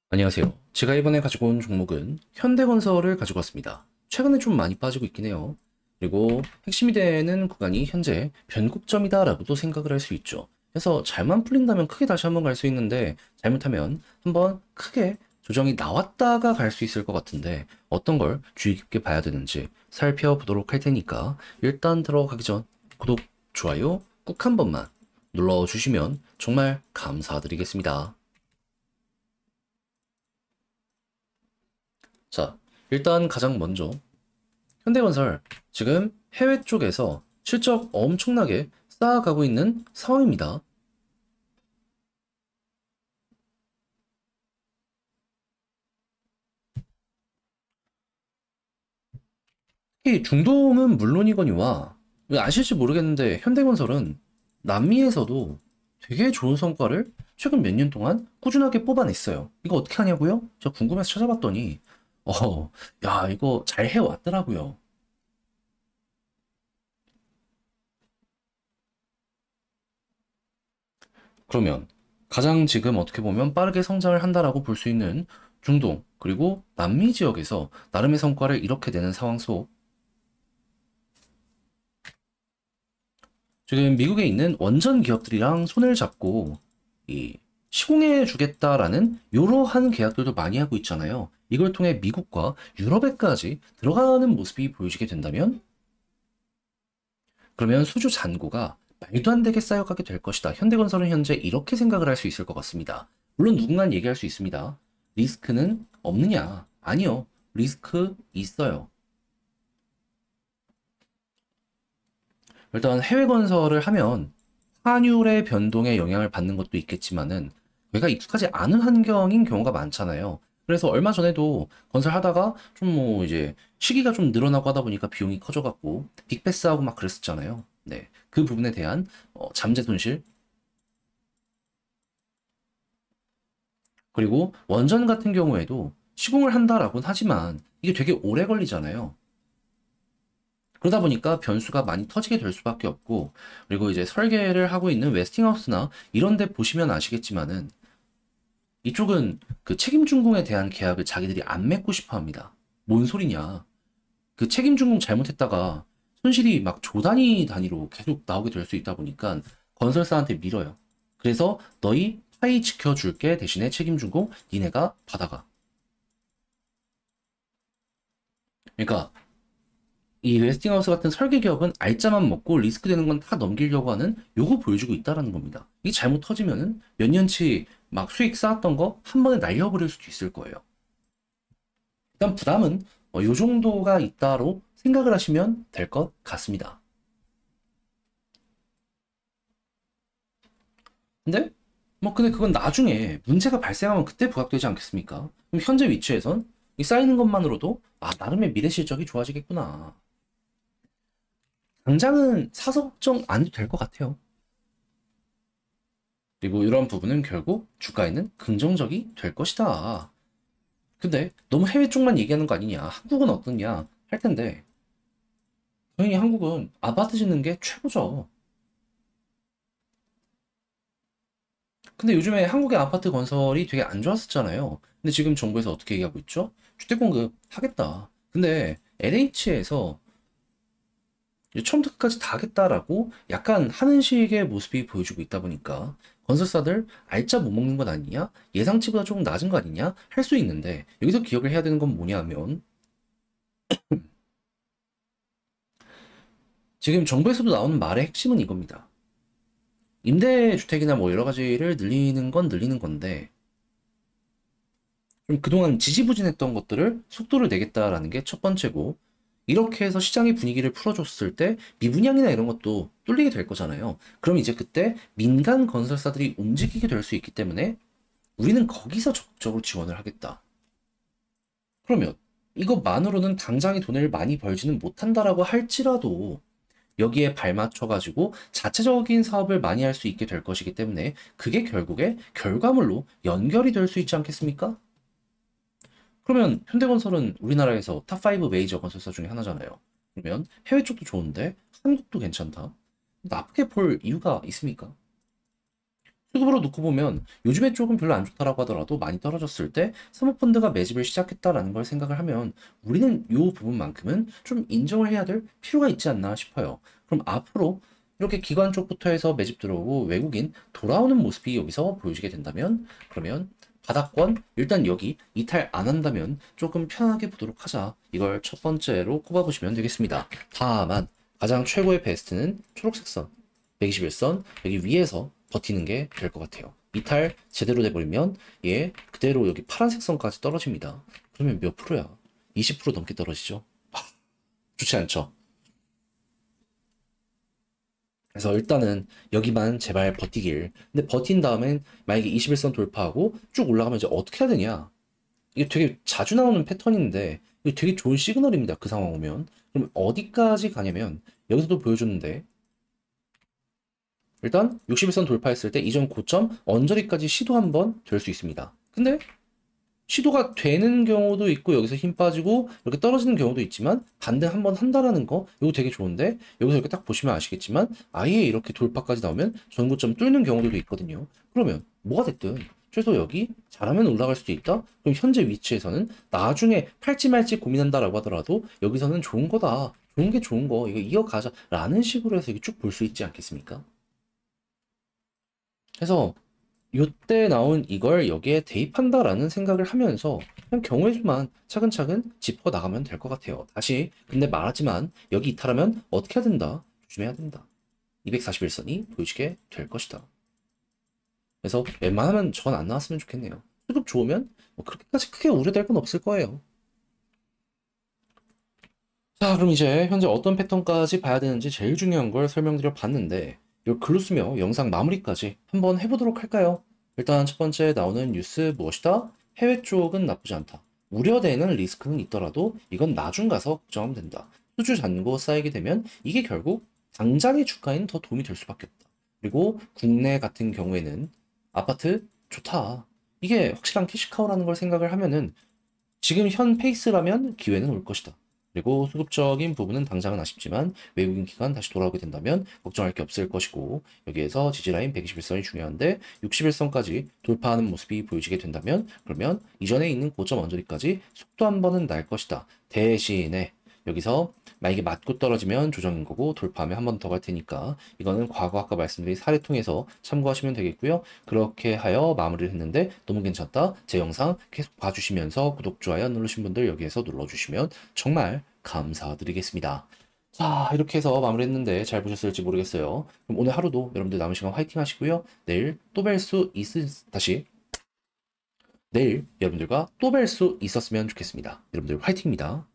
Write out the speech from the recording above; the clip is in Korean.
안녕하세요. 제가 이번에 가지고 온 종목은 현대건설을 가지고 왔습니다. 최근에 좀 많이 빠지고 있긴 해요. 그리고 핵심이 되는 구간이 현재 변곡점이다라고도 생각을 할 수 있죠. 그래서 잘만 풀린다면 크게 다시 한번 갈 수 있는데 잘못하면 한번 크게 조정이 나왔다가 갈 수 있을 것 같은데 어떤 걸 주의 깊게 봐야 되는지 살펴보도록 할 테니까 일단 들어가기 전 구독, 좋아요 꾹 한 번만 눌러주시면 정말 감사드리겠습니다. 자, 일단 가장 먼저 현대건설 지금 해외 쪽에서 실적 엄청나게 쌓아가고 있는 상황입니다. 특히 중동은 물론이거니와 왜 아실지 모르겠는데 현대건설은 남미에서도 되게 좋은 성과를 최근 몇 년 동안 꾸준하게 뽑아냈어요. 이거 어떻게 하냐고요? 저 궁금해서 찾아봤더니 야 이거 잘 해왔더라고요. 그러면 가장 지금 어떻게 보면 빠르게 성장을 한다라고 볼 수 있는 중동, 그리고 남미 지역에서 나름의 성과를 이렇게 내는 상황 속, 지금 미국에 있는 원전 기업들이랑 손을 잡고 이 시공해 주겠다라는 이러한 계약들도 많이 하고 있잖아요. 이걸 통해 미국과 유럽에까지 들어가는 모습이 보여지게 된다면, 그러면 수주 잔고가 말도 안 되게 쌓여가게 될 것이다. 현대건설은 현재 이렇게 생각을 할 수 있을 것 같습니다. 물론 누군가는 얘기할 수 있습니다. 리스크는 없느냐? 아니요. 리스크 있어요. 일단 해외 건설을 하면 환율의 변동에 영향을 받는 것도 있겠지만은 저희가 익숙하지 않은 환경인 경우가 많잖아요. 그래서 얼마 전에도 건설하다가 좀 뭐 이제 시기가 좀 늘어나고 하다 보니까 비용이 커져갖고 빅패스하고 막 그랬었잖아요. 네. 그 부분에 대한 잠재 손실, 그리고 원전 같은 경우에도 시공을 한다라고는 하지만 이게 되게 오래 걸리잖아요. 그러다 보니까 변수가 많이 터지게 될 수밖에 없고, 그리고 이제 설계를 하고 있는 웨스팅하우스나 이런 데 보시면 아시겠지만은 이쪽은 그 책임준공에 대한 계약을 자기들이 안 맺고 싶어 합니다. 뭔 소리냐. 그 책임준공 잘못했다가 손실이 막 조 단위로 계속 나오게 될 수 있다 보니까 건설사한테 밀어요. 그래서 너희 파이 지켜줄게 대신에 책임준공 니네가 받아가. 그러니까 이 웨스팅하우스 같은 설계 기업은 알짜만 먹고 리스크 되는 건 다 넘기려고 하는 요거 보여주고 있다라는 겁니다. 이게 잘못 터지면은 몇 년치 막 수익 쌓았던 거 한 번에 날려버릴 수도 있을 거예요. 일단 부담은 요 정도가 있다로 생각을 하시면 될 것 같습니다. 근데 근데 그건 나중에 문제가 발생하면 그때 부각되지 않겠습니까? 그럼 현재 위치에선 이 쌓이는 것만으로도 나름의 미래 실적이 좋아지겠구나. 당장은 사서 걱정 안 해도 될 것 같아요. 그리고 이런 부분은 결국 주가에는 긍정적이 될 것이다. 근데 너무 해외 쪽만 얘기하는 거 아니냐? 한국은 어떻냐? 할 텐데 당연히 한국은 아파트 짓는 게 최고죠. 근데 요즘에 한국의 아파트 건설이 되게 안 좋았었잖아요. 근데 지금 정부에서 어떻게 얘기하고 있죠? 주택 공급 하겠다. 근데 LH에서 처음부터 끝까지 다 하겠다라고 약간 하는 식의 모습이 보여주고 있다 보니까 건설사들 알짜 못 먹는 건 아니냐? 예상치보다 조금 낮은 거 아니냐? 할 수 있는데 여기서 기억을 해야 되는 건 뭐냐면 지금 정부에서도 나오는 말의 핵심은 이겁니다. 임대주택이나 뭐 여러 가지를 늘리는 건 늘리는 건데 좀 그동안 지지부진했던 것들을 속도를 내겠다라는 게 첫 번째고, 이렇게 해서 시장의 분위기를 풀어줬을 때 미분양이나 이런 것도 뚫리게 될 거잖아요. 그럼 이제 그때 민간 건설사들이 움직이게 될 수 있기 때문에 우리는 거기서 적극적으로 지원을 하겠다. 그러면 이것만으로는 당장의 돈을 많이 벌지는 못한다라고 할지라도 여기에 발맞춰가지고 자체적인 사업을 많이 할 수 있게 될 것이기 때문에 그게 결국에 결과물로 연결이 될 수 있지 않겠습니까? 그러면 현대건설은 우리나라에서 탑5 메이저 건설사 중에 하나잖아요. 그러면 해외 쪽도 좋은데 한국도 괜찮다. 나쁘게 볼 이유가 있습니까? 수급으로 놓고 보면 요즘에 조금 별로 안 좋다라고 하더라도 많이 떨어졌을 때 사모펀드가 매집을 시작했다라는 걸 생각을 하면 우리는 이 부분만큼은 좀 인정을 해야 될 필요가 있지 않나 싶어요. 그럼 앞으로 이렇게 기관 쪽부터 해서 매집 들어오고 외국인 돌아오는 모습이 여기서 보여지게 된다면 그러면 바닥권 일단 여기 이탈 안 한다면 조금 편하게 보도록 하자. 이걸 첫 번째로 꼽아보시면 되겠습니다. 다만 가장 최고의 베스트는 초록색 선 121선 여기 위에서 버티는 게 될 것 같아요. 이탈 제대로 돼버리면 얘 그대로 여기 파란색 선까지 떨어집니다. 그러면 몇 프로야? 20% 넘게 떨어지죠. 좋지 않죠? 그래서 일단은 여기만 제발 버티길. 근데 버틴 다음엔 만약에 21선 돌파하고 쭉 올라가면 이제 어떻게 해야 되냐? 이게 되게 자주 나오는 패턴인데 이게 되게 좋은 시그널입니다. 그 상황 오면. 그럼 어디까지 가냐면 여기서도 보여줬는데 일단 61선 돌파했을 때 이전 고점 언저리까지 시도 한번 될 수 있습니다. 근데 시도가 되는 경우도 있고 여기서 힘 빠지고 이렇게 떨어지는 경우도 있지만 반등 한번 한다라는 거 이거 되게 좋은데 여기서 이렇게 딱 보시면 아시겠지만 아예 이렇게 돌파까지 나오면 전고점 뚫는 경우들도 있거든요. 그러면 뭐가 됐든 최소 여기 잘하면 올라갈 수도 있다. 그럼 현재 위치에서는 나중에 팔지 말지 고민한다라고 하더라도 여기서는 좋은 거다. 좋은 게 좋은 거 이거 이어가자라는 식으로 해서 이게 쭉 볼 수 있지 않겠습니까? 그래서 요때 나온 이걸 여기에 대입한다라는 생각을 하면서 그냥 경우의 수만 차근차근 짚어 나가면 될 것 같아요. 다시 근데 말하지만 여기 이탈하면 어떻게 해야 된다? 조심해야 된다. 241선이 보여지게 될 것이다. 그래서 웬만하면 전 안 나왔으면 좋겠네요. 수급 좋으면 뭐 그렇게까지 크게 우려될 건 없을 거예요. 자, 그럼 이제 현재 어떤 패턴까지 봐야 되는지 제일 중요한 걸 설명드려 봤는데 이걸 글로 쓰며 영상 마무리까지 한번 해보도록 할까요? 일단 첫 번째 나오는 뉴스 무엇이다? 해외 쪽은 나쁘지 않다. 우려되는 리스크는 있더라도 이건 나중 가서 걱정하면 된다. 수주 잔고 쌓이게 되면 이게 결국 당장의 주가에는 더 도움이 될 수밖에 없다. 그리고 국내 같은 경우에는 아파트 좋다. 이게 확실한 캐시카우라는 걸 생각을 하면은 지금 현 페이스라면 기회는 올 것이다. 그리고 수급적인 부분은 당장은 아쉽지만 외국인 기관 다시 돌아오게 된다면 걱정할 게 없을 것이고 여기에서 지지라인 121선이 중요한데 61선까지 돌파하는 모습이 보여지게 된다면 그러면 이전에 있는 고점 언저리까지 속도 한 번은 날 것이다. 대신에 여기서 만약에 맞고 떨어지면 조정인 거고 돌파하면 한 번 더 갈 테니까 이거는 과거 아까 말씀드린 사례 통해서 참고하시면 되겠고요. 그렇게 하여 마무리를 했는데 너무 괜찮다. 제 영상 계속 봐주시면서 구독, 좋아요 누르신 분들 여기에서 눌러주시면 정말 감사드리겠습니다. 자, 이렇게 해서 마무리했는데 잘 보셨을지 모르겠어요. 그럼 오늘 하루도 여러분들 남은 시간 화이팅 하시고요. 내일 또 뵐 수 내일 여러분들과 또 뵐 수 있었으면 좋겠습니다. 여러분들 화이팅입니다.